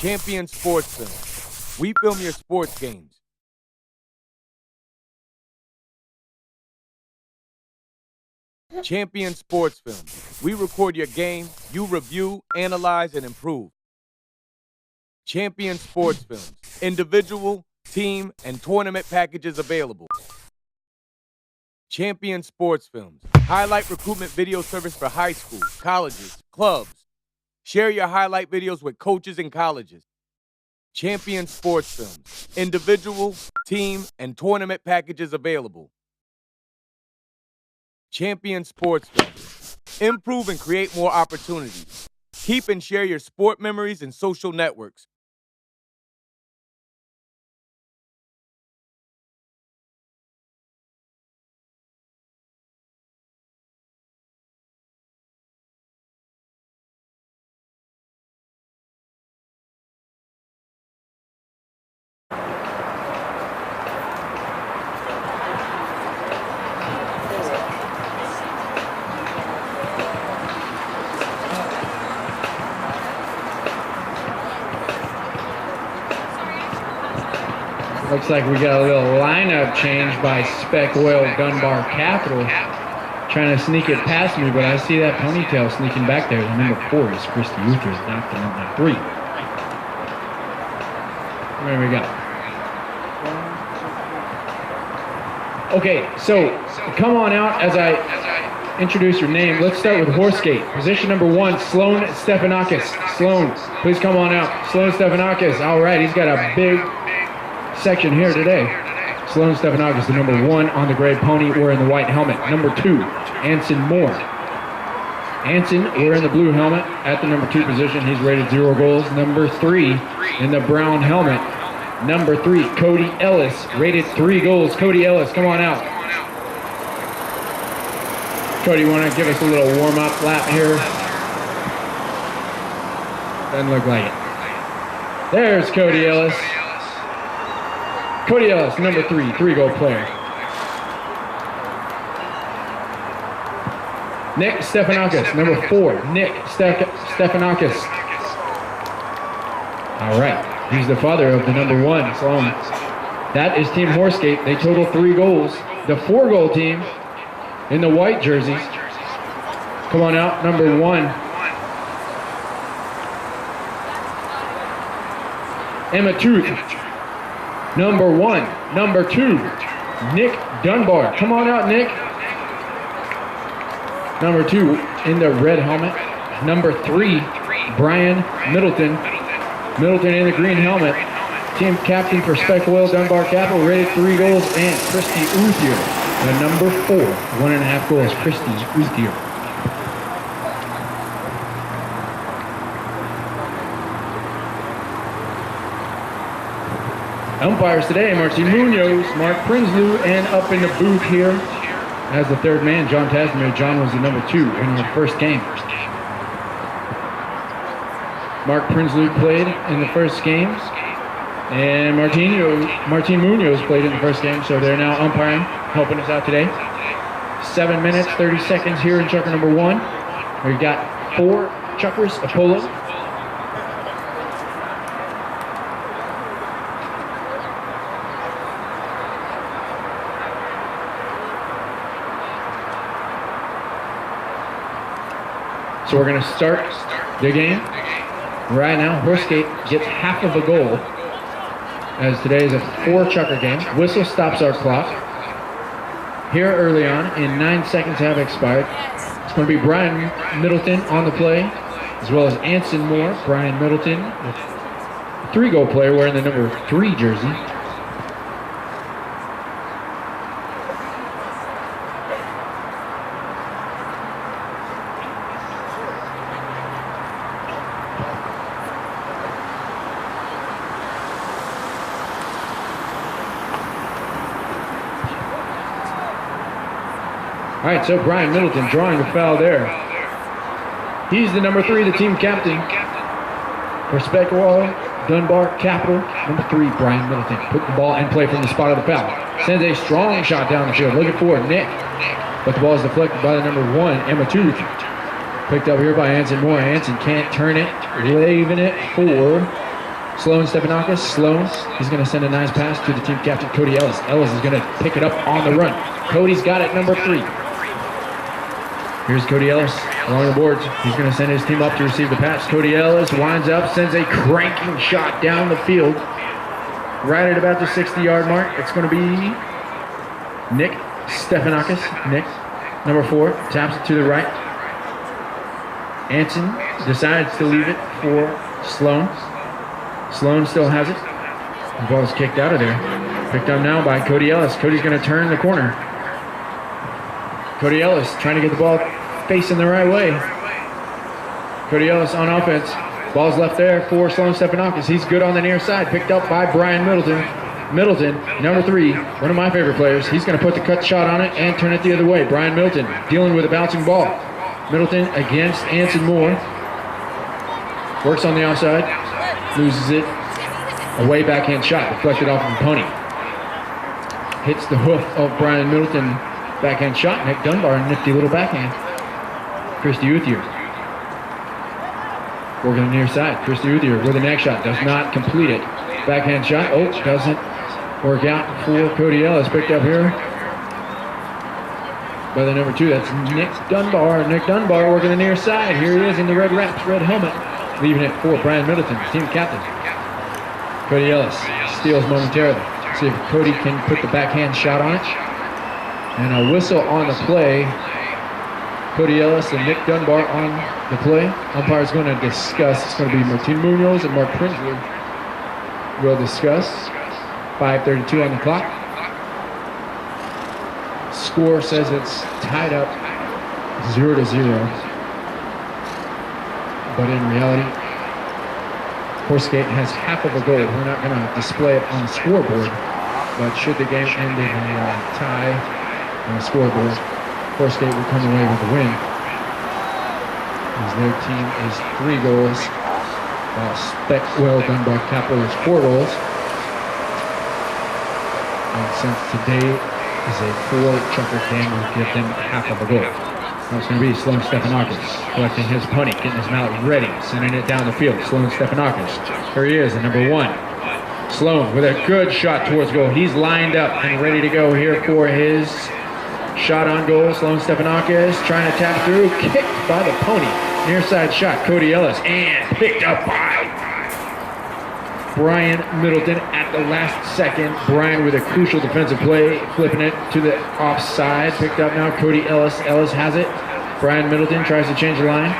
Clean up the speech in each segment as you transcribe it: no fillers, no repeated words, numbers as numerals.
Champion Sports Film. We film your sports games. Champion Sports Film. We record your game, you review, analyze, and improve. Champion Sports Films. Individual, team, and tournament packages available. Champion Sports Films. Highlight recruitment video service for high schools, colleges, clubs. Share your highlight videos with coaches and colleges. Champion Sports Films. Individual, team, and tournament packages available. Champion Sports Films. Improve and create more opportunities. Keep and share your sport memories and social networks. Looks like we got a little lineup change by SpecOil Dunbar Capital. Trying to sneak it past me, but I see that ponytail sneaking back there. The number 4 is Christy Uther, not the number 3. There we go. Okay, so come on out as I introduce your name. Let's start with Horsegate. Position number 1, Sloan Stefanakis. Sloan, please come on out. Sloan Stefanakis. All right, he's got a big section here today. Sloan Stefanakis, the number 1 on the gray pony, wearing the white helmet. Number 2, Anson Moore. Anson wearing the blue helmet at the number 2 position. He's rated 0 goals. Number 3 in the brown helmet. Number 3, Cody Ellis, rated 3 goals. Cody Ellis, come on out. Cody, you want to give us a little warm-up lap here? Doesn't look like it. There's Cody Ellis. Cody Ellis, number 3, 3-goal player. Nick Stefanakis, number 4, Nick Stefanakis. All right, he's the father of the number 1, Sloan. That is Team Horsegate. They total 3 goals. The 4-goal team in the white jerseys. Come on out, number 1. Emma Tooth. Number 1, number 2, Nick Dunbar. Come on out, Nick. Number 2 in the red helmet. Number 3, Brian Middleton. Middleton in the green helmet. Team captain for SpecOil Dunbar Capital, rated 3 goals. And Christy Uthier, the number 4, 1.5 goals. Christy Uthier. Umpires today, Martin Munoz, Mark Prinsloo, and up in the booth here as the 3rd man, John Tasmere. John was the number 2 in the first game. Mark Prinsloo played in the first game, and Martin Munoz played in the first game, so they're now umpiring, helping us out today. 7 minutes, 30 seconds here in chucker number 1. We've got 4 chuckers, a polo. So we're going to start the game right now. Horsegate gets half of a goal, as today is a 4-chucker game. Whistle stops our clock. Here early on, and 9 seconds have expired. It's going to be Brian Middleton on the play, as well as Anson Moore. Brian Middleton, a 3-goal player wearing the number 3 jersey. All right, so Brian Middleton drawing the foul there. He's the number 3, the team captain for SpecOil Dunbar Capital. Number 3, Brian Middleton. Put the ball in play from the spot of the foul. Sends a strong shot down the field. Looking for Nick. But the ball is deflected by the number 1, Emma Tooth. Picked up here by Anson Moore. Anson can't turn it. Leaving it for Sloan Stephanakis. Sloan is going to send a nice pass to the team captain, Cody Ellis. Ellis is going to pick it up on the run. Cody's got it, number 3. Here's Cody Ellis along the boards. He's going to send his team up to receive the pass. Cody Ellis winds up, sends a cranking shot down the field. Right at about the 60-yard mark. It's going to be Nick Stephanakis. Nick, number 4, taps it to the right. Anson decides to leave it for Sloan. Sloan still has it. The ball is kicked out of there. Picked up now by Cody Ellis. Cody's going to turn the corner. Cody Ellis trying to get the ball facing the right way. Cody Ellis on offense. Ball's left there for Sloan Stephanakis. He's good on the near side. Picked up by Brian Middleton. Middleton, number 3, one of my favorite players. He's going to put the cut shot on it and turn it the other way. Brian Middleton dealing with a bouncing ball. Middleton against Anson Moore. Works on the offside. Loses it. Away backhand shot. Deflected off of the pony. Hits the hoof of Brian Middleton. Backhand shot. Nick Dunbar, nifty little backhand. Christy Uthier. Working on the near side. Christy Uthier with a neck shot. Does not complete it. Backhand shot. Oh, doesn't work out for Cody Ellis. Picked up here by the number 2. That's Nick Dunbar. Nick Dunbar working the near side. Here he is in the red wraps, red helmet. Leaving it for Brian Middleton, team captain. Cody Ellis steals momentarily. See if Cody can put the backhand shot on it. And a whistle on the play. Cody Ellis and Nick Dunbar on the play. Umpire's going to discuss. It's going to be Martin Munoz and Mark Prinsley will discuss. 5:32 on the clock. Score says it's tied up 0-0. But in reality, Horsegate has half of a goal. We're not going to display it on the scoreboard. But should the game end in a tie on the scoreboard, Horsegate will come away with the win, as their team is 3 goals, while SpecOil Dunbar Capital is 4 goals. And since today is a 4-chucker game, we'll give them half of a goal. That's going to be Sloan Stephanakis collecting his punny, getting his mallet ready, sending it down the field. Sloan Stephanakis. Here he is, at number 1. Sloan with a good shot towards goal. He's lined up and ready to go here for his shot on goal. Sloan Stephanakis trying to tap through. Kicked by the pony. Near side shot. Cody Ellis. And picked up by Brian Middleton at the last second. Brian with a crucial defensive play. Flipping it to the offside. Picked up now. Cody Ellis. Ellis has it. Brian Middleton tries to change the line.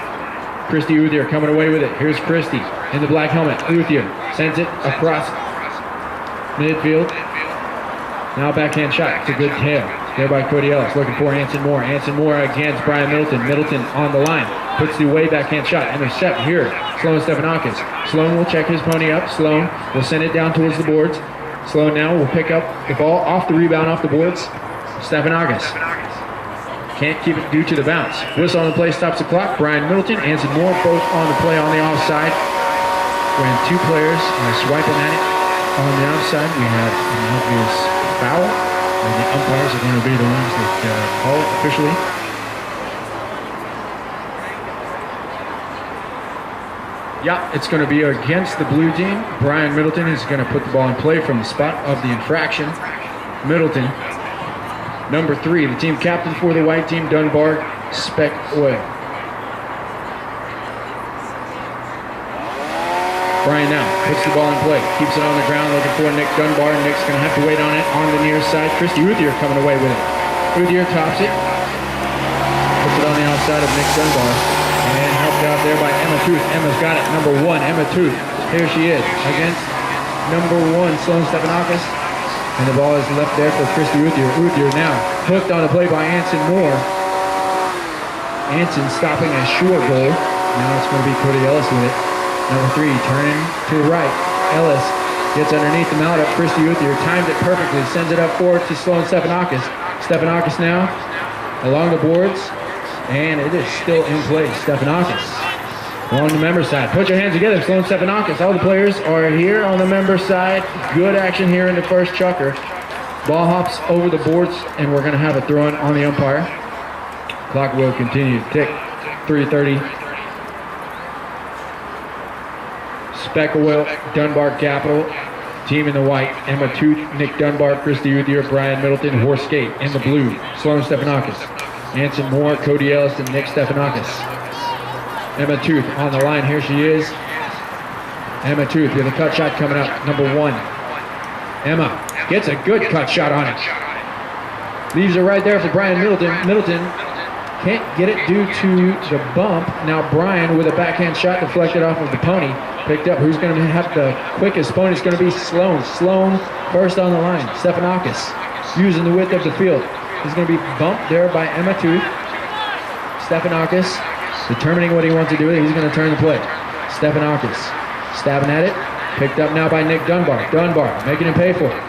Christy Uthier coming away with it. Here's Christy in the black helmet. Uthier sends it across midfield. Now backhand shot. It's a good tail. There by Cody Ellis. Looking for Anson Moore. Anson Moore against Brian Middleton. Middleton on the line. Puts the way backhand shot. Intercept here. Sloan Stephanakis. Sloan will check his pony up. Sloan will send it down towards the boards. Sloan now will pick up the ball off the rebound off the boards. Stephanakis can't keep it due to the bounce. Whistle on the play stops the clock. Brian Middleton, Anson Moore both on the play on the offside. When 2 players are swiping at it on the outside, we have an obvious foul. And the umpires are going to be the ones that call it officially. Yeah, it's going to be against the blue team. Brian Middleton is going to put the ball in play from the spot of the infraction. Middleton, number 3, the team captain for the white team, Dunbar, SpecOil. Brian now puts the ball in play, keeps it on the ground, looking for Nick Dunbar. Nick's going to have to wait on it on the near side. Christy Uthier coming away with it. Uthier tops it, puts it on the outside of Nick Dunbar, and helped out there by Emma Tooth. Emma's got it, number 1, Emma Tooth. Here she is against number 1, Sloan Stephanakis. And the ball is left there for Christy Uthier. Uthier now hooked on the play by Anson Moore. Anson stopping a short goal. Now it's going to be Cody Ellis with it. Number 3 turning to the right. Ellis gets underneath the mallet up. Christy Uthier timed it perfectly. Sends it up forward to Sloan Stephanakis. Stephanakis now along the boards. And it is still in play. Stephanakis on the member side. Put your hands together, Sloan Stephanakis. All the players are here on the member side. Good action here in the first chucker. Ball hops over the boards, and we're going to have a throw-in on the umpire. Clock will continue to tick. 3:30. SpecOil, Dunbar Capital. Team in the white, Emma Tooth, Nick Dunbar, Christy Uthier, Brian Middleton, Horsegate. In the blue, Sloan Stephanakis, Anson Moore, Cody Ellis, and Nick Stephanakis. Emma Tooth on the line, here she is. Emma Tooth with a cut shot coming up, number 1. Emma gets a good cut shot on it. Leaves it right there for Brian Middleton. Middleton can't get it due to the bump. Now Brian with a backhand shot deflected off of the pony. Picked up. Who's going to have the quickest pony? It's going to be Sloan. Sloan first on the line. Stephanakis using the width of the field. He's going to be bumped there by Emma Tooth. Stephanakis determining what he wants to do. He's going to turn the play. Stephanakis stabbing at it. Picked up now by Nick Dunbar. Dunbar making him pay for it.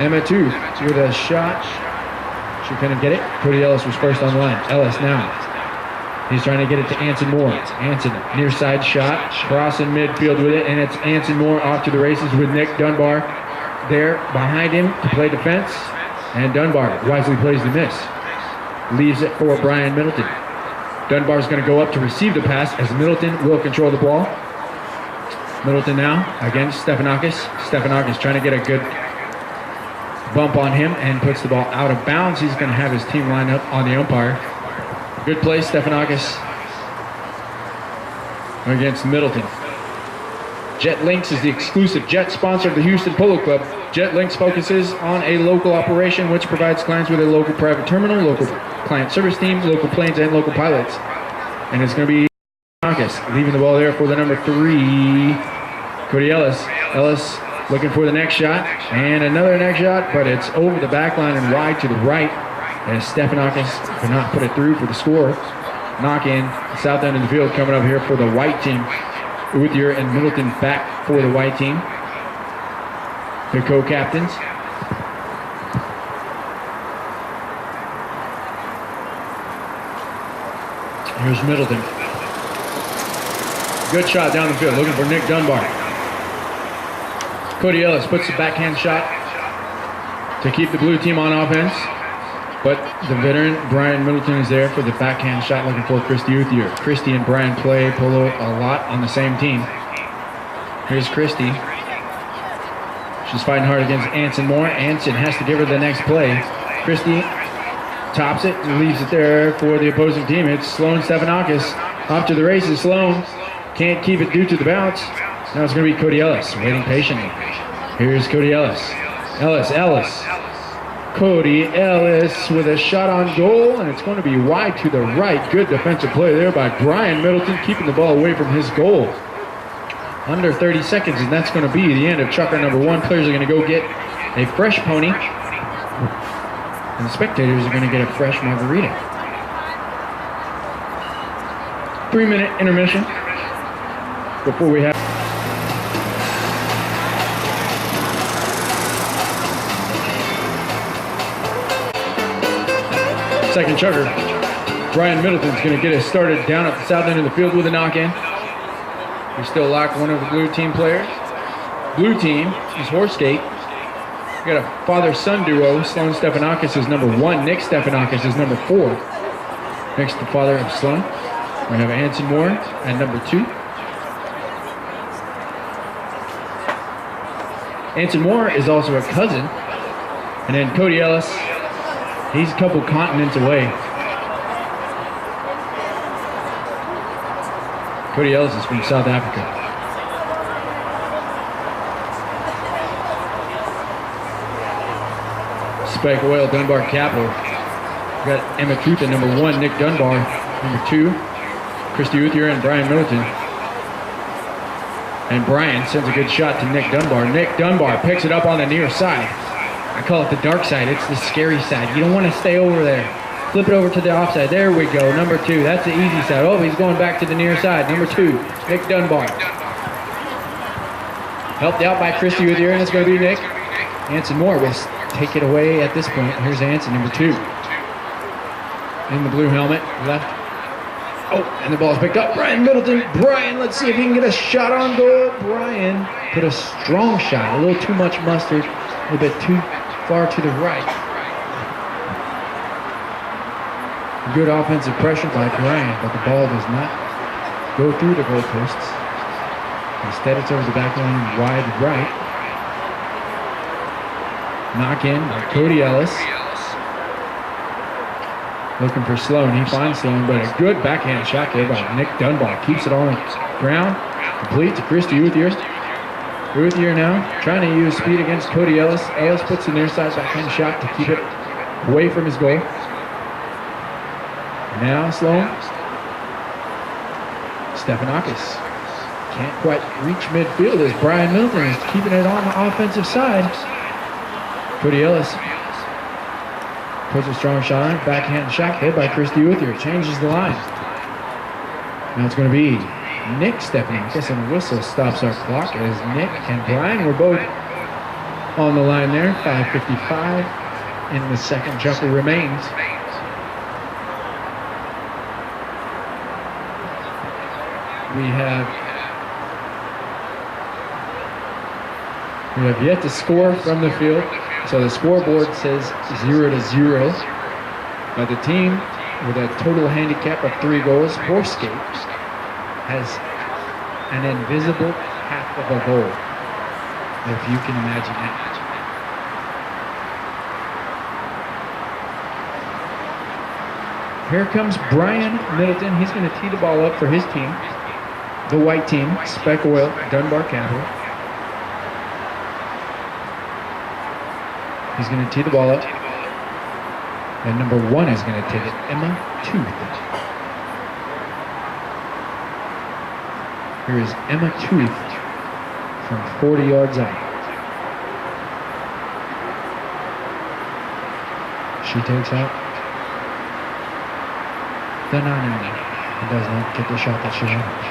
Emma Tooth with a shot. She couldn't get it. Cody Ellis was first on the line. Ellis now. He's trying to get it to Anson Moore. Anson, near side shot. Crossing midfield with it. And it's Anson Moore off to the races with Nick Dunbar there behind him to play defense. And Dunbar wisely plays the miss. Leaves it for Brian Middleton. Dunbar's going to go up to receive the pass as Middleton will control the ball. Middleton now against Stephanakis. Stephanakis trying to get a good bump on him and puts the ball out of bounds. He's going to have his team line up on the umpire. Good play, Stephanakis against Middleton. Jet Links is the exclusive jet sponsor of the Houston Polo Club. Jet Links focuses on a local operation which provides clients with a local private terminal, local client service team, local planes, and local pilots. And it's going to be Stephanakis leaving the ball there for the number 3, Cody Ellis. Ellis looking for the next shot, and another next shot, but it's over the back line and wide to the right, as Stephanakis could not put it through for the score. Knock in, south end of the field coming up here for the white team. Uthier and Middleton back for the white team. The co-captains. Here's Middleton. Good shot down the field, looking for Nick Dunbar. Cody Ellis puts the backhand shot to keep the blue team on offense, but the veteran Brian Middleton is there for the backhand shot, looking for Christy Uthier. Christy and Brian play polo a lot on the same team. Here's Christy. She's fighting hard against Anson Moore. Anson has to give her the next play. Christy tops it and leaves it there for the opposing team. It's Sloan Stephanakis off to the races. Sloan can't keep it due to the bounce. Now it's going to be Cody Ellis waiting patiently. Here's Cody Ellis. Ellis. Cody Ellis with a shot on goal, and it's going to be wide to the right. Good defensive play there by Brian Middleton, keeping the ball away from his goal. Under 30 seconds, and that's going to be the end of chucker number 1. Players are going to go get a fresh pony, and the spectators are going to get a fresh margarita. 3-minute intermission before we have... second chucker. Brian Middleton's going to get us started down at the south end of the field with a knock-in. We still lock one of the blue team players. Blue team is Horsegate. We got a father-son duo. Sloan Stephanakis is number 1. Nick Stephanakis is number 4. Next, the father of Sloan. We have Anson Moore at number 2. Anson Moore is also a cousin. And then Cody Ellis, he's a couple continents away. Cody Ellis is from South Africa. SpecOil, Dunbar Capital. We got Emma Tooth at number 1, Nick Dunbar, number 2, Christy Uthier and Brian Middleton. And Brian sends a good shot to Nick Dunbar. Nick Dunbar picks it up on the near side. I call it the dark side. It's the scary side. You don't want to stay over there. Flip it over to the offside. There we go. Number 2. That's the easy side. Oh, he's going back to the near side. Number 2, Nick Dunbar. Helped out by Christy Uthier, and it's going to be Nick. Anson Moore will take it away at this point. Here's Anson, number 2. In the blue helmet, left. Oh, and the ball's picked up. Brian Middleton. Brian, let's see if he can get a shot on goal. Brian put a strong shot. A little too much mustard. A little bit too far to the right. Good offensive pressure by Brian, but the ball does not go through the goalposts. Instead, it's over the back line, wide right. Knock in by Cody Ellis. Looking for Sloan. He finds Sloan, but a good backhand shot there by Nick Dunbar. Keeps it on the ground. Complete to Christy Uthier. Uthier now trying to use speed against Cody Ellis. Ellis puts the near side backhand shot to keep it away from his goal. Now Sloan. Stephanakis can't quite reach midfield as Brian Milton is keeping it on the offensive side. Cody Ellis puts a strong shot on it. Backhand shot hit by Christy Uthier. Changes the line. Now it's going to be Nick Stephanakis, and a whistle stops our clock as Nick and Brian were both on the line there. 5:55 in the second jumper remains. We have yet to score from the field, so the scoreboard says 0-0. But the team with a total handicap of 3 goals, Horsegate, has an invisible half of a goal, if you can imagine that. Here comes Brian Middleton. He's going to tee the ball up for his team, the white team, SpecOil, Dunbar Capital. He's going to tee the ball up. And number 1 is going to take it, Emma Tooth. Here is Emma Tooth from 40 yards out. She takes out the 9 and does not get the shot that she wants.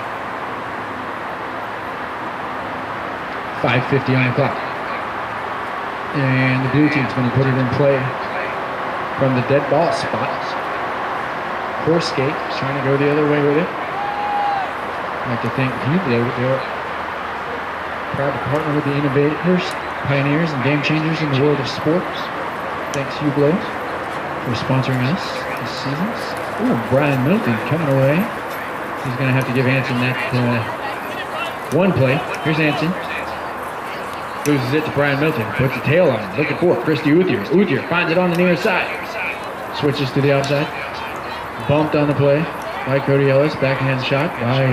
5:50 on the clock. And the blue team's going to put it in play from the dead ball spot. Horsegate trying to go the other way with it. I'd like to thank Hublot. They're proud to partner with the innovators, pioneers, and game changers in the world of sports. Thanks, Hublot, for sponsoring us this season. Ooh, Brian Milton coming away. He's going to have to give Anson that one play. Here's Anson. Loses it to Brian Milton. Puts the tail on. Looking for Christy Uthier. Uthier finds it on the near side. Switches to the outside. Bumped on the play by Cody Ellis. Backhand shot by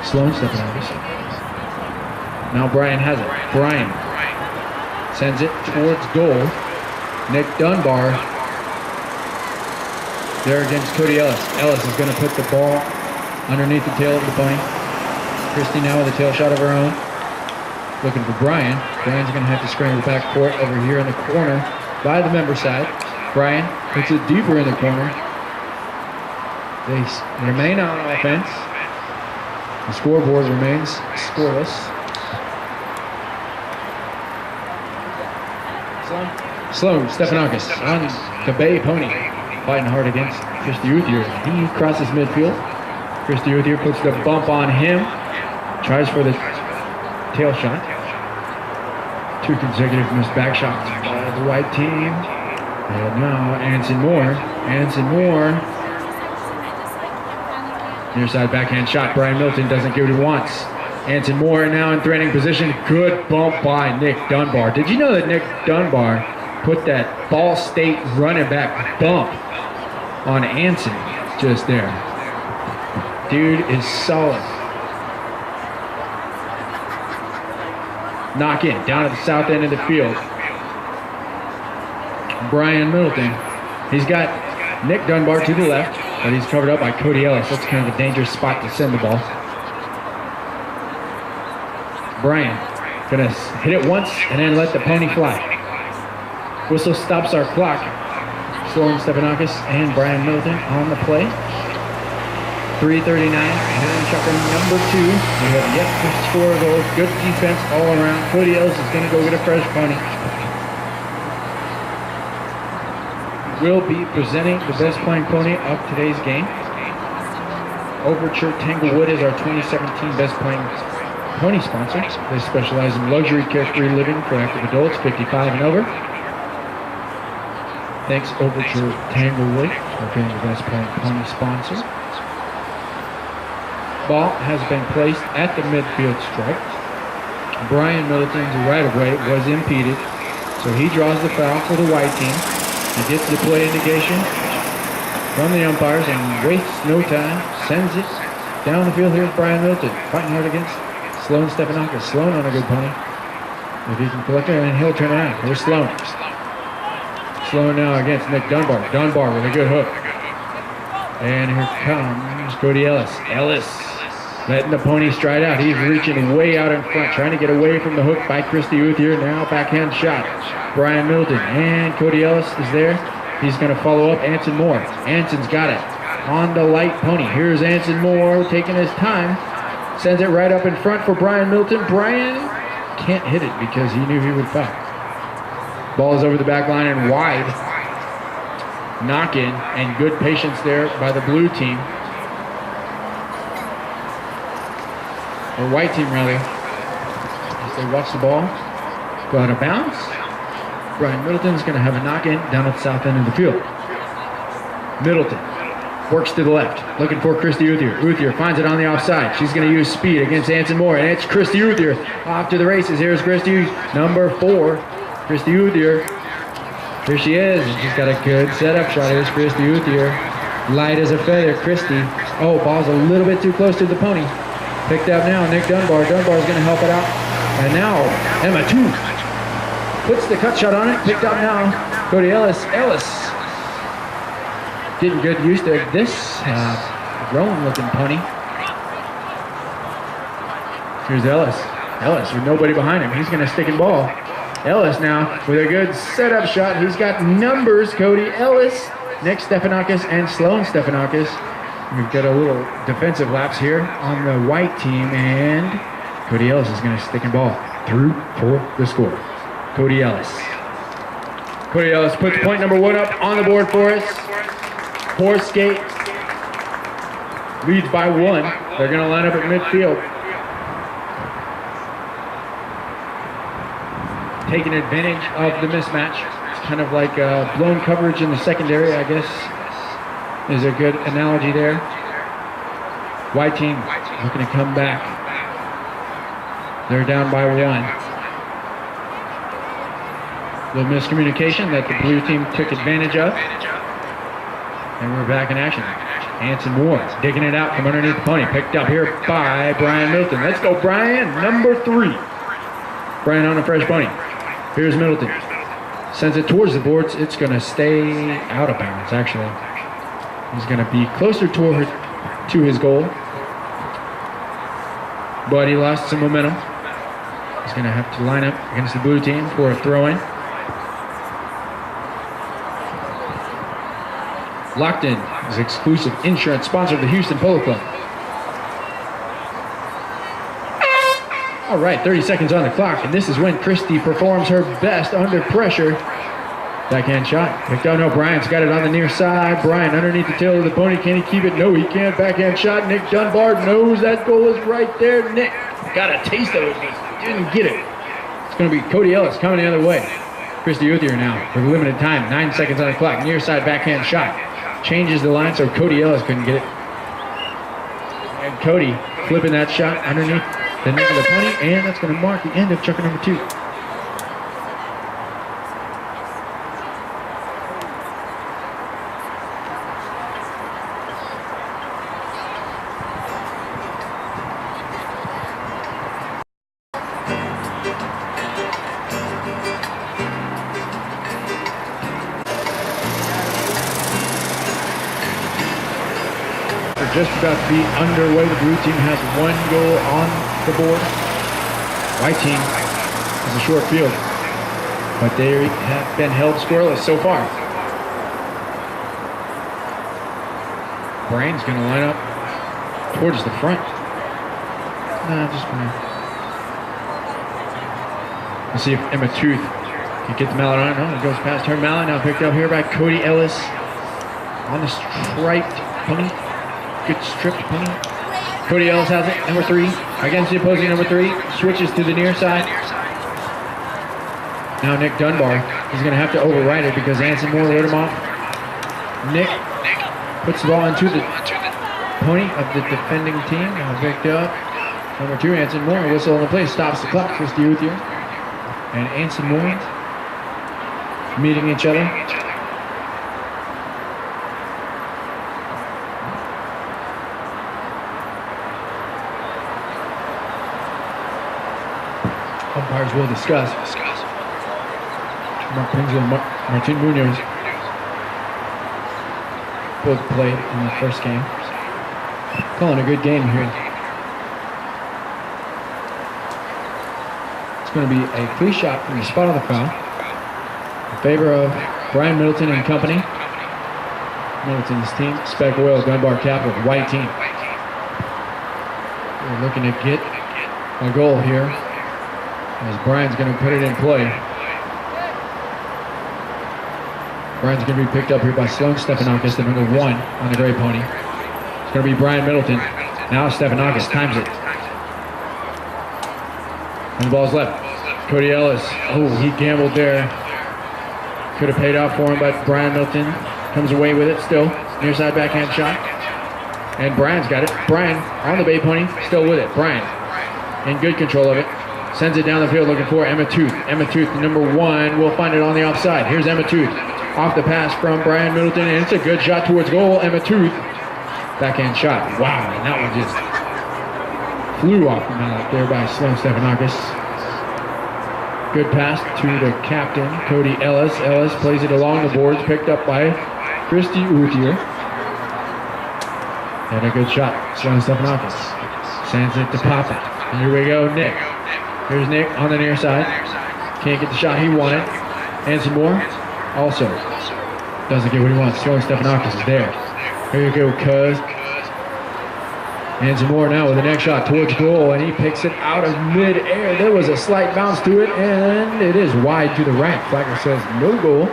Sloan stepping out. Now Brian has it. Brian sends it towards goal. Nick Dunbar there against Cody Ellis. Ellis is going to put the ball underneath the tail of the pony. Christy now with a tail shot of her own. Looking for Brian. Brian's going to have to scramble back for it over here in the corner by the member side. Brian puts it deeper in the corner. They remain on offense. The scoreboard remains scoreless. Sloan Stephanakis on the Bay Pony. Fighting hard against Christy Uthier. He crosses midfield. Christy Uthier puts the bump on him. Tries for the tail shot. 2 consecutive missed back shots by the white team. And now Anson Moore. Near side backhand shot. Brian Milton doesn't get what he wants. Anson Moore now in threatening position. Good bump by Nick Dunbar. Did you know that Nick Dunbar put that Ball State running back bump on Anson just there? Dude is solid. Knock in, down at the south end of the field. Brian Middleton. He's got Nick Dunbar to the left, but he's covered up by Cody Ellis. That's kind of a dangerous spot to send the ball. Brian gonna hit it once and then let the pony fly. Whistle stops our clock. Sloan Stephanakis and Brian Middleton on the play. 3:39, and chucker number 2. We have yet to score a goal. Good defense all around. Cody Ellis is going to go get a fresh pony. We'll be presenting the best playing pony of today's game. Overture Tanglewood is our 2017 best playing pony sponsor. They specialize in luxury carefree living for active adults 55 and over. Thanks Overture Tanglewood for being the best playing pony sponsor. Ball has been placed at the midfield stripe. Brian Middleton's right-of-way was impeded, so he draws the foul for the white team. He gets the play indication from the umpires and wastes no time, sends it down the field. Here's Brian Middleton fighting hard against Sloan Stefanakis. Sloan on a good pony. If he can collect it, and he'll turn around. Here's Sloan. Sloan now against Nick Dunbar. Dunbar with a good hook. And here comes Cody Ellis. Ellis letting the pony stride out. He's reaching way out in front, trying to get away from the hook by Christy Uthier. Now backhand shot. Brian Middleton and Cody Ellis is there. He's going to follow up Anson Moore. Anson's got it on the light pony. Here's Anson Moore taking his time. Sends it right up in front for Brian Middleton. Brian can't hit it because he knew he would foul. Ball is over the back line and wide. Knock in and good patience there by the blue team. Or white team rather. As they watch the ball go out of bounds. Brian Middleton's going to have a knock in down at the south end of the field. Middleton works to the left, looking for Christy Uthier. Uthier finds it on the offside. She's going to use speed against Anson Moore, and it's Christy Uthier off to the races. Here's Christy, number 4, Christy Uthier. Here she is, and she's got a good setup shot. Here's Christy Uthier, light as a feather. Christy, oh, ball's a little bit too close to the pony. Picked up now, Nick Dunbar. Dunbar's going to help it out, and now Emma 2 puts the cut shot on it. Picked up now, Cody Ellis. Ellis getting good use to this rolling-looking pony. Here's Ellis. Ellis with nobody behind him. He's going to stick and ball. Ellis now with a good setup shot. He's got numbers. Cody Ellis, Nick Stefanakis, and Sloan Stefanakis. We've got a little defensive lapse here on the white team, and Cody Ellis is going to stick and ball through for the score. Cody Ellis. Cody Ellis puts point number 1 up on the board for us. Horsegate leads by 1. They're going to line up at midfield. Taking advantage of the mismatch. It's kind of like blown coverage in the secondary, I guess, is a good analogy there. White team looking to come back. They're down by 1. Little miscommunication that the blue team took advantage of. And we're back in action. Anson Moore digging it out from underneath the pony. Picked up here by Brian Middleton. Let's go, Brian, number 3. Brian on a fresh pony. Here's Middleton. Sends it towards the boards. It's going to stay out of bounds, actually. He's going to be closer to his goal. But he lost some momentum. He's going to have to line up against the blue team for a throw-in. Locked In is exclusive insurance sponsor of the Houston Polo Club. All right, 30 seconds on the clock, and this is when Christy performs her best under pressure. Backhand shot. Picked up. No, Brian's got it on the near side. Brian underneath the tail of the pony. Can he keep it? No, he can't. Backhand shot. Nick Dunbar knows that goal is right there. Nick got a taste of it, but didn't get it. It's going to be Cody Ellis coming the other way. Christy Uthier now with limited time. 9 seconds on the clock. Near side backhand shot. Changes the line so Cody Ellis couldn't get it. And Cody flipping that shot underneath the neck of the pony, and that's going to mark the end of chucker number 2. Just about to be underway. The blue team has 1 goal on the board. White team is a short field, but they have been held scoreless so far. Brian's going to line up towards the front. Just gonna. Let's see if Emma Tooth can get the mallet on. No, it goes past her mallet. Now picked up here by Cody Ellis on the striped pony. Good stripped pony. Cody Ellis has it, number 3. Against the opposing number 3. Switches to the near side. Now Nick Dunbar is going to have to override it because Anson Moore wrote him off. Nick puts the ball into the pony of the defending team. Now picked up. Number 2, Anson Moore. Whistle on the play. Stops the clock. Christy Uthier and Anson Moore meeting each other. Umpires will discuss. Mark Pinzo and Martin Munoz both played in the first game. Calling a good game here. It's going to be a free shot from the spot of the foul in favor of Brian Middleton and company. Middleton's team, SpecOil, Dunbar Capital, white team. We're looking to get a goal here as Brian's going to put it in play. Brian's going to be picked up here by Sloan Stephanakis, the number 1 on the gray pony. It's going to be Brian Middleton. Now Stephanakis times it. And the ball's left. Cody Ellis. Oh, he gambled there. Could have paid off for him, but Brian Middleton comes away with it still. Near side backhand shot. And Brian's got it. Brian on the bay pony, still with it. Brian in good control of it. Sends it down the field looking for Emma Tooth. Emma Tooth, number 1, will find it on the offside. Here's Emma Tooth. Off the pass from Brian Middleton, and it's a good shot towards goal. Emma Tooth. Backhand shot. Wow, and that one just flew off the mallet there by Sloan Stephanakis. Good pass to the captain, Cody Ellis. Ellis plays it along the boards, picked up by Christy Uthier. And a good shot, Sloan Stephanakis. Sends it to Papa. And here we go, Nick. Here's Nick on the near side. Can't get the shot he wanted. Anson Moore also doesn't get what he wants. Sloan Stephanakis is there. Here you go, cuz. Anson Moore now with the next shot towards goal, and he picks it out of mid-air. There was a slight bounce to it, and it is wide to the right. Flagger says no goal.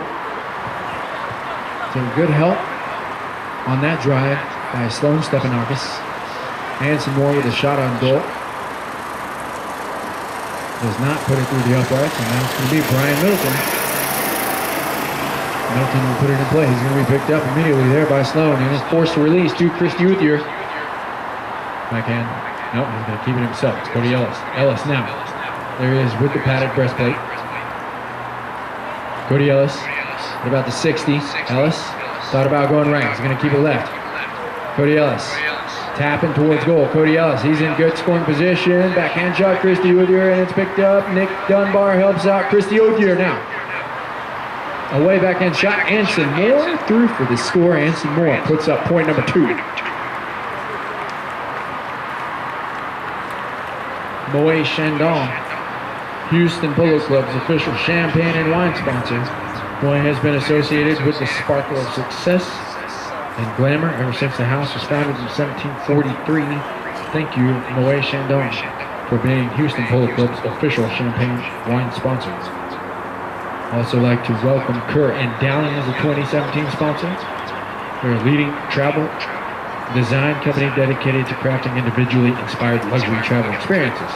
So good help on that drive by Sloan Stephanakis. Anson Moore with a shot on goal. Does not put it through the uprights, and now it's going to be Brian Middleton. Middleton will put it in play. He's going to be picked up immediately there by Sloan, and is forced to release to Christy Uthier. Backhand. Nope, he's going to keep it himself. It's Cody Ellis. Ellis now. There he is with the padded breastplate. Cody Ellis at about the 60. Ellis thought about going right. He's going to keep it left. Cody Ellis tapping towards goal. Cody Ellis, he's in good scoring position. Backhand shot, Christy Uthier, and it's picked up. Nick Dunbar helps out Christy Uthier now. Away backhand shot. Anson Moore through for the score. Anson Moore puts up point number 2. Moet Chandon, Houston Polo Club's official champagne and wine sponsor. Moet has been associated with the sparkle of success and glamour ever since the house was founded in 1743. Thank you, Moet Chandon, for being Houston Polo Club's official champagne wine sponsor. Also like to welcome Kerr and Dowling as a 2017 sponsor. They're a leading travel design company dedicated to crafting individually inspired luxury travel experiences.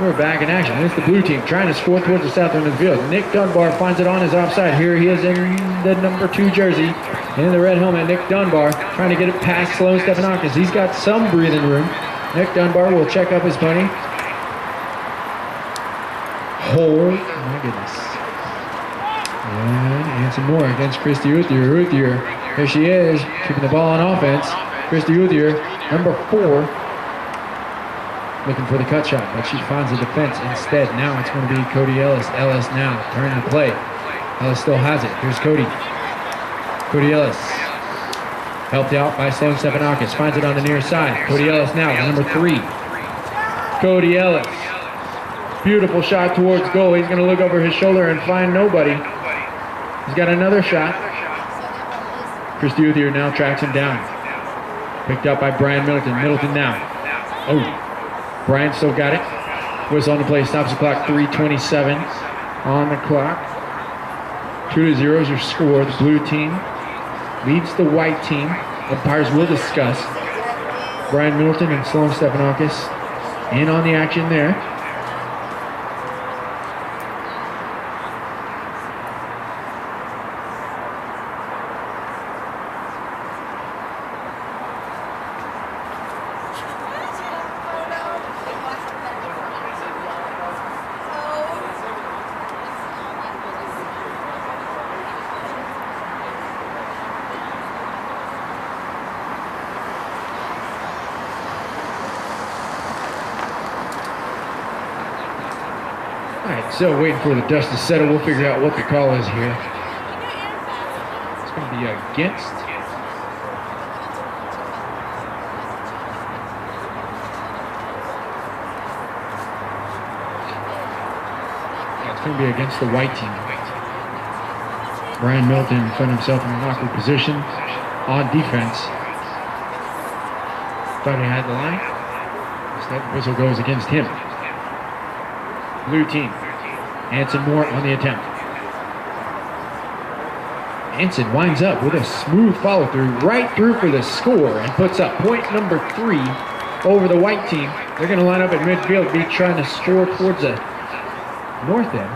We're back in action. It's the blue team trying to score towards the south end of the field. Nick Dunbar finds it on his offside. Here he is in the number 2 jersey. In the red helmet, Nick Dunbar trying to get it past Sloan Stephanakis. He's got some breathing room. Nick Dunbar will check up his pony. Oh my goodness. And Anson Moore against Christy Uthier. Uthier, here she is, keeping the ball on offense. Christy Uthier, number 4, looking for the cut shot, but she finds the defense instead. Now it's going to be Cody Ellis. Ellis now turning the play. Ellis still has it. Here's Cody. Cody Ellis, helped out by Sloan Stephanakis, finds it on the near side. Cody Ellis now, number 3. Cody Ellis. Beautiful shot towards goal. He's going to look over his shoulder and find nobody. He's got another shot. Christy Uthier now tracks him down. Picked up by Brian Middleton. Middleton now. Oh, Brian still got it. Whistle on the play. Stops the clock. 3:27 on the clock. 2-0 is your score. The blue team leads the white team. Umpires will discuss. Brian Middleton and Sloan Stephanakis in on the action there. Alright, so waiting for the dust to settle. We'll figure out what the call is here. It's going to be against. Yeah, it's going to be against the white team. Brian Milton found himself in an awkward position on defense. Thought he had the line. Instead, the whistle goes against him. Blue team. Anson Moore on the attempt. Anson winds up with a smooth follow-through right through for the score and puts up point number 3 over the white team. They're going to line up at midfield, be trying to score towards the north end.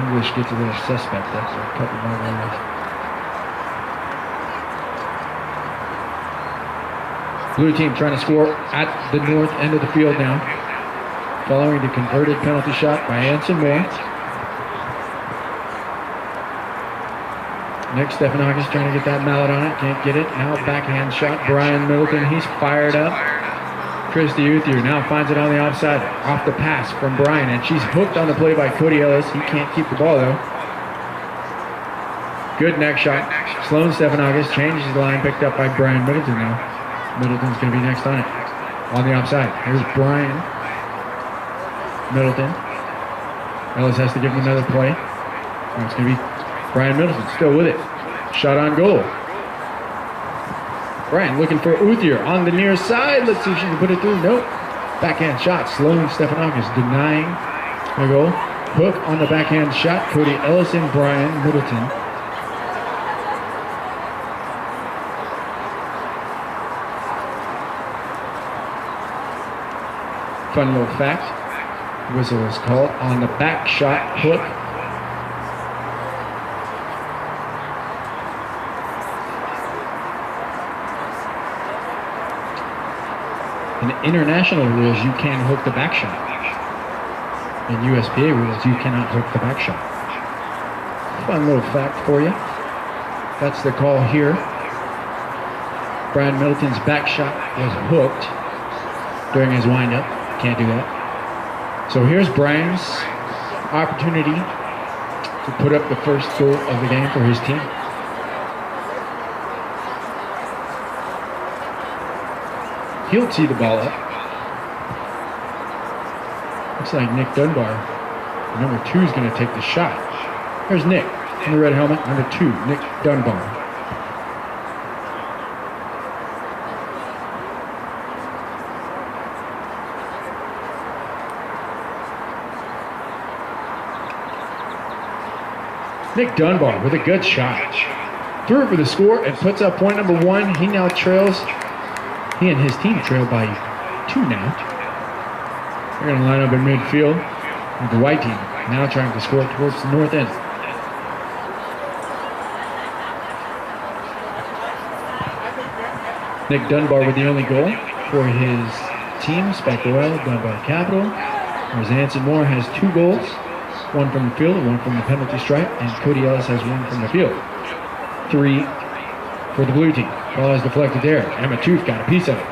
English gets a little suspect after a couple more minutes. Blue team trying to score at the north end of the field now. Following the converted penalty shot by Anson Moore. Nick Stephanakis trying to get that mallet on it. Can't get it. Now backhand shot. Brian Middleton, he's fired up. Christy Uthier now finds it on the offside. Off the pass from Brian, and she's hooked on the play by Cody Ellis. He can't keep the ball though. Good neck shot. Sloan Stephanakis changes the line, picked up by Brian Middleton now. Middleton's going to be next on it. On the offside. Here's Brian Middleton. Ellis has to give him another play. And it's going to be Brian Middleton still with it. Shot on goal. Brian looking for Uthier on the near side. Let's see if she can put it through. Nope. Backhand shot. Sloan Stephanakis denying the goal. Hook on the backhand shot. Cody Ellis and Brian Middleton. Fun little fact. Whistle is called on the back shot hook. In international rules, you can hook the back shot. In USPA rules, you cannot hook the back shot. Fun little fact for you. That's the call here. Brian Middleton's back shot was hooked during his windup. Can't do that. So here's Brian's opportunity to put up the first goal of the game for his team. He'll tee the ball up. Looks like Nick Dunbar, number 2, is going to take the shot. There's Nick in the red helmet, number 2, Nick Dunbar. Nick Dunbar with a good shot. Threw it for the score and puts up point number 1. He now trails. He and his team trail by 2 now. They're going to line up in midfield with the white team now trying to score towards the north end. Nick Dunbar with the only goal for his team, SpecOil, Dunbar Capital. Whereas Anson Moore has 2 goals, 1 from the field and 1 from the penalty stripe, and Cody Ellis has 1 from the field. 3 for the blue team. Ball is deflected there. Emma Tooth got a piece of it.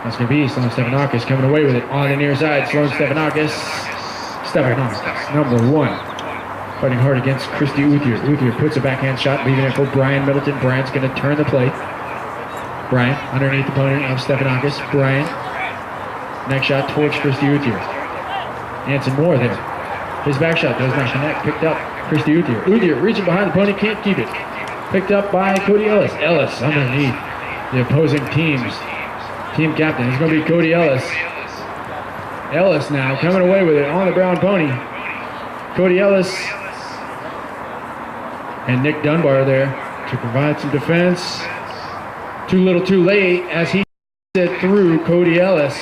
That's going to be Sloan Stephanakis coming away with it on the near side. Sloan Stephanakis, number 1. Fighting hard against Christy Uthier. Uthier puts a backhand shot, leaving it for Brian Middleton. Brian's going to turn the play. Brian, underneath the opponent of Stephanakis. Brian, next shot towards Christy Uthier. Anson Moore there. His back shot does not connect. Picked up Christy Uthier. Uthier reaching behind the pony, can't keep it. Picked up by Cody Ellis. Ellis underneath the opposing team's team captain. It's going to be Cody Ellis. Ellis now coming away with it on the brown pony. Cody Ellis and Nick Dunbar there to provide some defense. Too little too late as he it through Cody Ellis.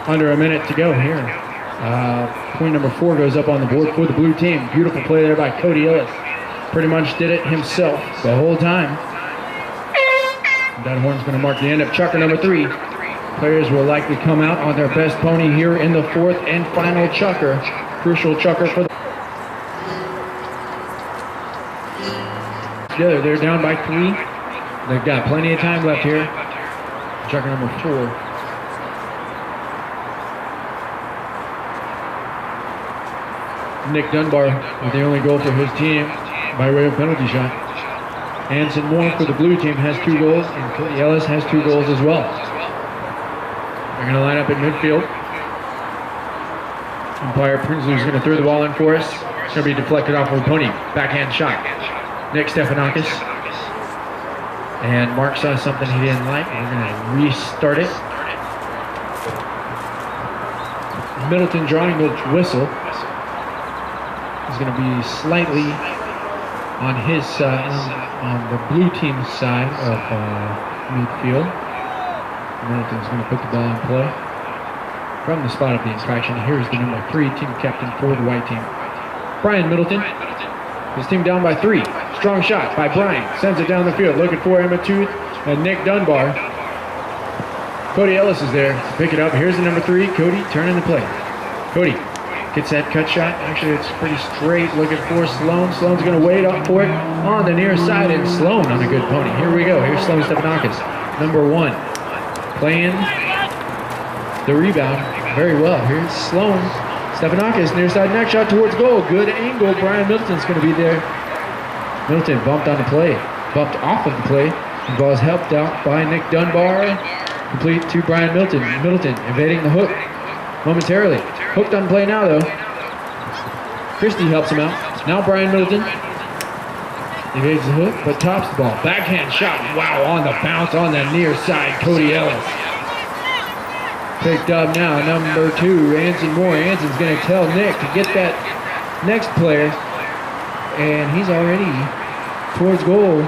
Under a minute to go here. Point number 4 goes up on the board for the blue team. Beautiful play there by Cody Ellis. Pretty much did it himself the whole time. That horn's going to mark the end of chukker number 3. Players will likely come out on their best pony here in the 4th and final chukker. Crucial chukker for the together. They're down by 3. They've got plenty of time left here. Checker number 4. Nick Dunbar with the only goal for his team by way of penalty shot. Anson Moore for the blue team has 2 goals, and Cody Ellis has 2 goals as well. They're going to line up in midfield. Umpire Prinsley is going to throw the ball in for us. It's going to be deflected off of a pony. Backhand shot. Nick Stefanakis. And Mark saw something he didn't like. We're going to restart it. Middleton drawing the whistle. Is going to be slightly on his on the blue team's side of midfield. Middleton's going to put the ball in play from the spot of the infraction. Here's the number 3 team captain for the white team, Brian Middleton. His team down by 3. Strong shot by Brian. Sends it down the field, looking for Emma Tooth and Nick Dunbar. Cody Ellis is there to pick it up. Here's the number 3, Cody, turning the play. Cody gets that cut shot. Actually, it's pretty straight. Looking for Sloan. Sloan's going to wait up for it on the near side, and Sloan on a good pony. Here we go. Here's Sloan Stefanakis, number 1, playing the rebound very well. Here's Sloan Stefanakis, near side neck shot towards goal. Good angle. Brian Middleton's going to be there. Middleton bumped on the play, bumped off of the play. The ball is helped out by Nick Dunbar. Complete to Brian Middleton. Middleton evading the hook momentarily. Hooked on play now, though. Christie helps him out. Now Brian Middleton evades the hook, but tops the ball. Backhand shot. Wow, on the bounce on the near side. Cody Ellis. Picked up now, number 2, Anson Moore. Anson's going to tell Nick to get that next player. And he's already towards goal.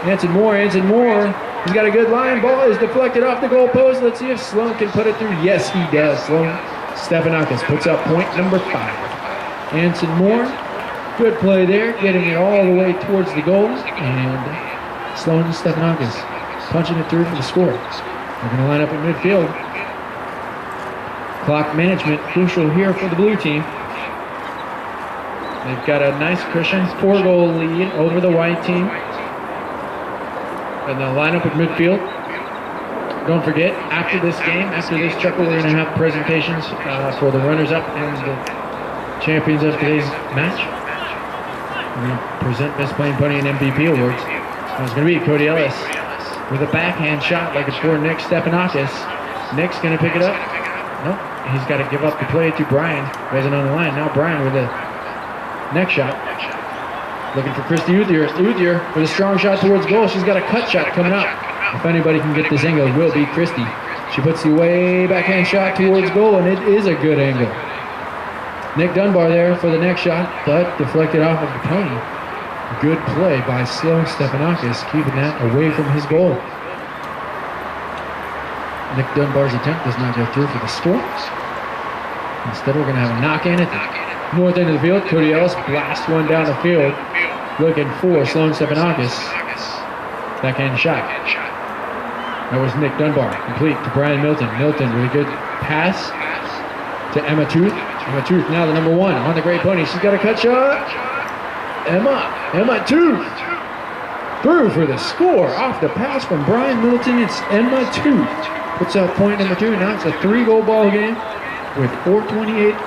Anson Moore. He's got a good line. Ball is deflected off the goal post. Let's see if Sloan can put it through. Yes, he does. Sloan Stefanakis puts up point number 5. Anson Moore, good play there, getting it all the way towards the goal. And Sloan Stefanakis punching it through for the score. They're going to line up in midfield. Clock management crucial here for the blue team. They've got a nice cushion 4-goal lead over the white team. And they'll line up at midfield. Don't forget, after this game, after this chuckle, we're going to have presentations for the runners-up and the champions of today's match. We're going to present Best Playing Pony and MVP awards. So it's going to be Cody Ellis with a backhand shot looking for Nick Stefanakis. Nick's going to pick it up. Nope, he's got to give up the play to Brian. Wasn't on the line. Now Brian with a neck shot. Looking for Christy Uthier. Uthier with a strong shot towards goal. She's got a cut shot coming up. If anybody can get this angle, it will be Christy. She puts the way backhand shot towards goal, and it is a good angle. Nick Dunbar there for the next shot, but deflected off of the pony. Good play by Sloan Stefanakis, keeping that away from his goal. Nick Dunbar's attempt does not go through for the score. Instead, we're going to have a knock-in at the north end of the field. Cody Ellis blasts one down the field, looking for Sloan Stefanakis. Backhand shot. That was Nick Dunbar. Complete to Brian Middleton. Middleton with a good pass to Emma Tooth. Emma Tooth now the number 1 on the gray pony. She's got a cut shot. Emma Tooth through for the score. Off the pass from Brian Middleton. It's Emma Tooth. Puts up point number 2. Now it's a 3-goal ball game with 4:28.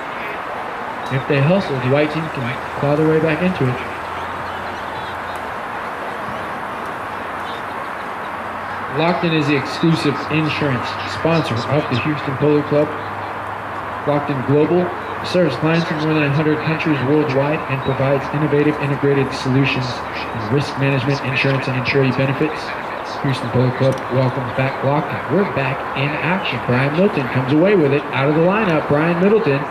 If they hustle, the white team can claw their way back into it. Lockton is the exclusive insurance sponsor of the Houston Polo Club. Lockton Global serves clients in more than 100 countries worldwide and provides innovative integrated solutions in risk management, insurance, and insurance benefits. Houston Polo Club welcomes back Lockton. We're back in action. Brian Middleton comes away with it out of the lineup. Brian Middleton.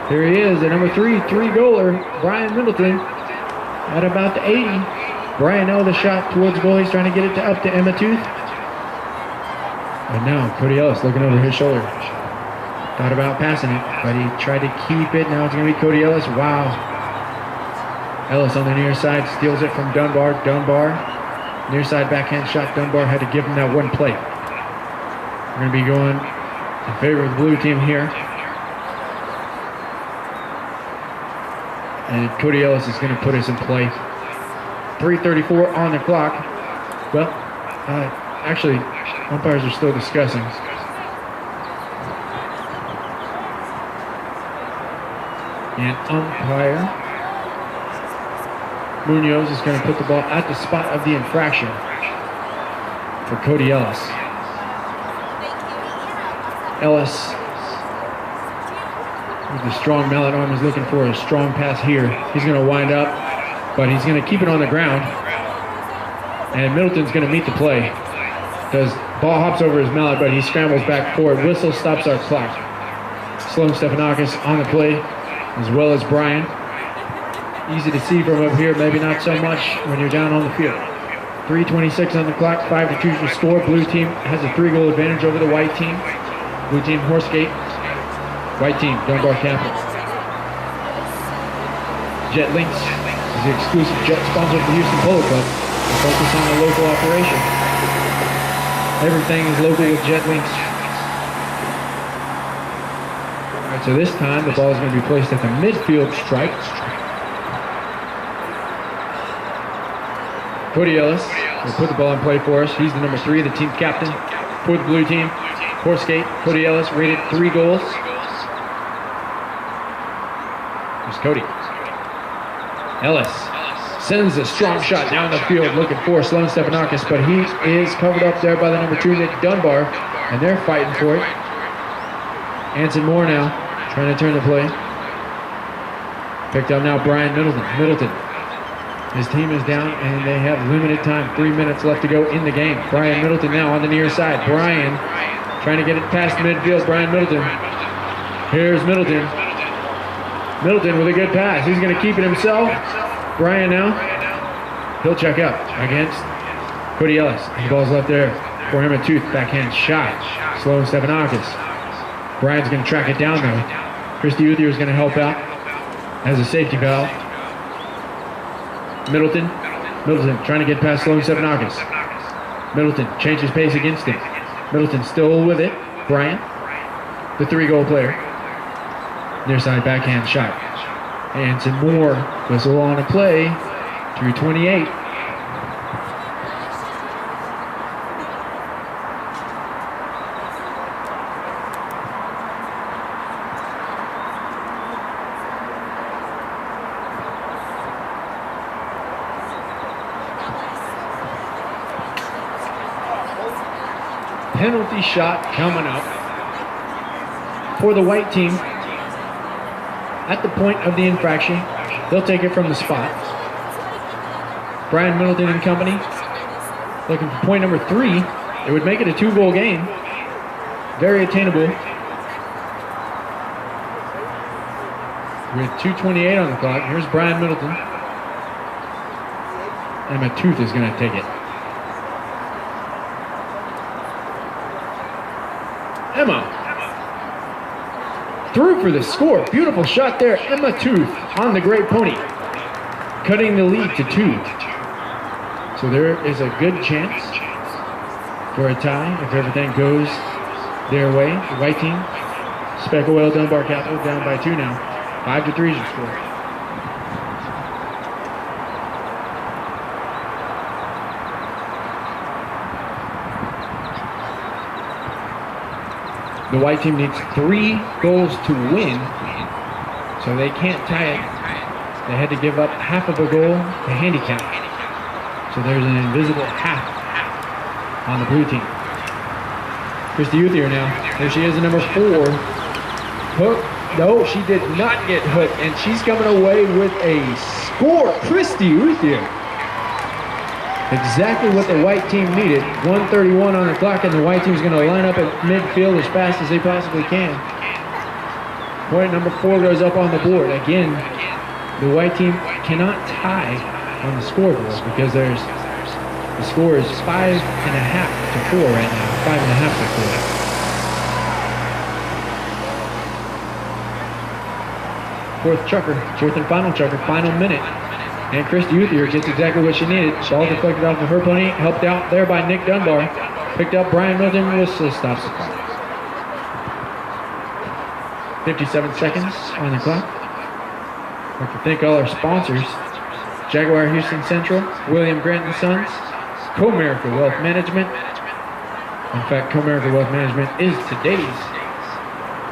Here he is, the number 3-goaler. Brian Middleton at about the 80. Brian O, the shot towards goal. He's trying to get it up to Emma Tooth. And now Cody Ellis looking over his shoulder. Thought about passing it, but he tried to keep it. Now it's going to be Cody Ellis. Wow. Ellis on the near side steals it from Dunbar. Dunbar, near side backhand shot. Dunbar had to give him that one play. We're going to be going in favor of the blue team here. And Cody Ellis is going to put us in play. 3:34 on the clock. Well, actually, umpires are still discussing. And umpire Munoz is going to put the ball at the spot of the infraction for Cody Ellis. Ellis, with the strong mallet arm, is looking for a strong pass here. He's going to wind up, but he's going to keep it on the ground. And Middleton's going to meet the play. Because ball hops over his mallet, but he scrambles back forward. Whistle stops our clock. Sloan Stephanakis on the play, as well as Brian. Easy to see from up here, maybe not so much when you're down on the field. 3:26 on the clock, 5-2 is the score. Blue team has a 3-goal advantage over the white team. Blue team, Horsegate. White team, Dunbar Capital. Jet Links is the exclusive jet sponsor of the Houston Polo Club. We focus on the local operation. Everything is local with Jet Links. All right, so this time the ball is going to be placed at the midfield stripe. Cody Ellis will put the ball in play for us. He's the number 3, the team captain for the blue team. Horsegate, Cody Ellis, rated 3 goals. Here's Cody. Ellis sends a strong shot down the field looking for Sloan Stephanakis, but he is covered up there by the number 2, Nick Dunbar, and they're fighting for it. Anson Moore now trying to turn the play. Picked up now Brian Middleton. His team is down and they have limited time. 3 minutes left to go in the game. Brian Middleton now on the near side. Brian trying to get it past midfield. Brian Middleton. Here's Middleton. Middleton with a good pass. He's going to keep it himself. Brian now. He'll check up against Cody Ellis. The ball's left there for him. A tooth backhand shot. Sloan Stephanakis. Brian's going to track it down though. Christy Uthier is going to help out as a safety valve. Middleton trying to get past Sloan Stephanakis. Middleton changes pace against him. Middleton still with it. Brian, the 3-goal player. Near side backhand shot. And some more whistle on a play. 3:28. Penalty shot coming up for the white team at the point of the infraction. They'll take it from the spot. Brian Middleton and company looking for point number 3. It would make it a 2-goal game. Very attainable. With 2:28 on the clock, here's Brian Middleton. And Matooth is going to take it. Emma through for the score. Beautiful shot there. Emma Tooth on the Great Pony, cutting the lead to 2. So there is a good chance for a tie if everything goes their way. The white team, SpecOil Dunbar Capital, down by 2 now. 5-3 is the score. The white team needs 3 goals to win, so they can't tie it. They had to give up half of a goal to handicap. So there's an invisible half on the blue team. Christy Uthier now. There she is, the number 4. Hook. No, she did not get hooked, and she's coming away with a score. Christy Uthier. Exactly what the white team needed. 1:31 on the clock, and the white team's going to line up at midfield as fast as they possibly can. Point number 4 goes up on the board. Again, the white team cannot tie on the scoreboard because the score is 5.5 to 4 right now. 5.5 to 4. Fourth and final chucker, final minute. And Christy Uthier gets exactly what she needed. Ball deflected off of her pony, helped out there by Nick Dunbar. Picked up Brian Middleton, whistle stops the clock. 57 seconds on the clock. I'd like to thank all our sponsors. Jaguar Houston Central, William Grant & Sons, Comerica Wealth Management. In fact, Comerica Wealth Management is today's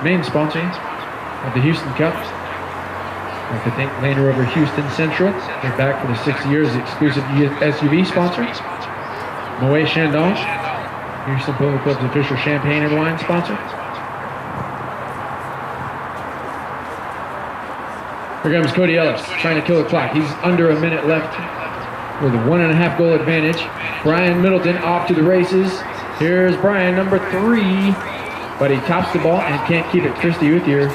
main sponsor of the Houston Cup. I'd like to thank Land Rover Houston Central. They're back for the 6th year as the exclusive SUV sponsor. Moet Chandon, Houston Polo Club's official champagne and wine sponsor. Here comes Cody Ellis, trying to kill the clock. He's under a minute left with a 1.5 goal advantage. Brian Middleton off to the races. Here's Brian, number 3. But he tops the ball and can't keep it. Christy Uthier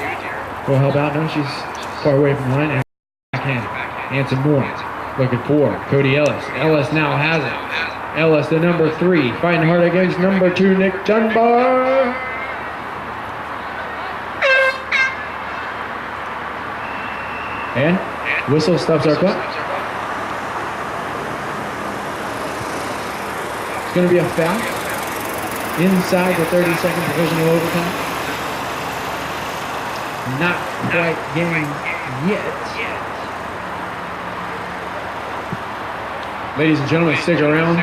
will help out. No, she's far away from the line. And backhand. Anson Moore looking for Cody Ellis. Ellis now has it. Ellis, the number 3, fighting hard against number 2, Nick Dunbar. And whistle stops our clock. It's going to be a foul inside the 30-second divisional overtime. Not quite game yet. Ladies and gentlemen, stick around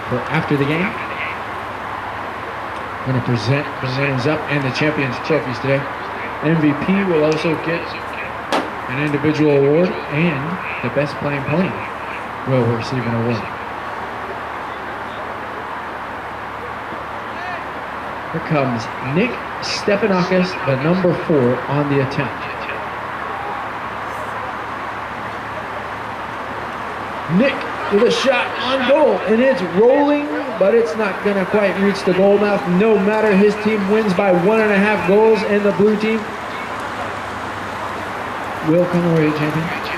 for after the game. I'm going to present the runners up and the champions trophies today. MVP will also get an individual award, and the best playing pony will receive an award. Here comes Nick Stefanakis, the number 4 on the attempt. Nick with a shot on goal, and it's rolling, but it's not going to quite reach the goal mouth. No matter, his team wins by 1.5 goals, and the blue team will come away champion.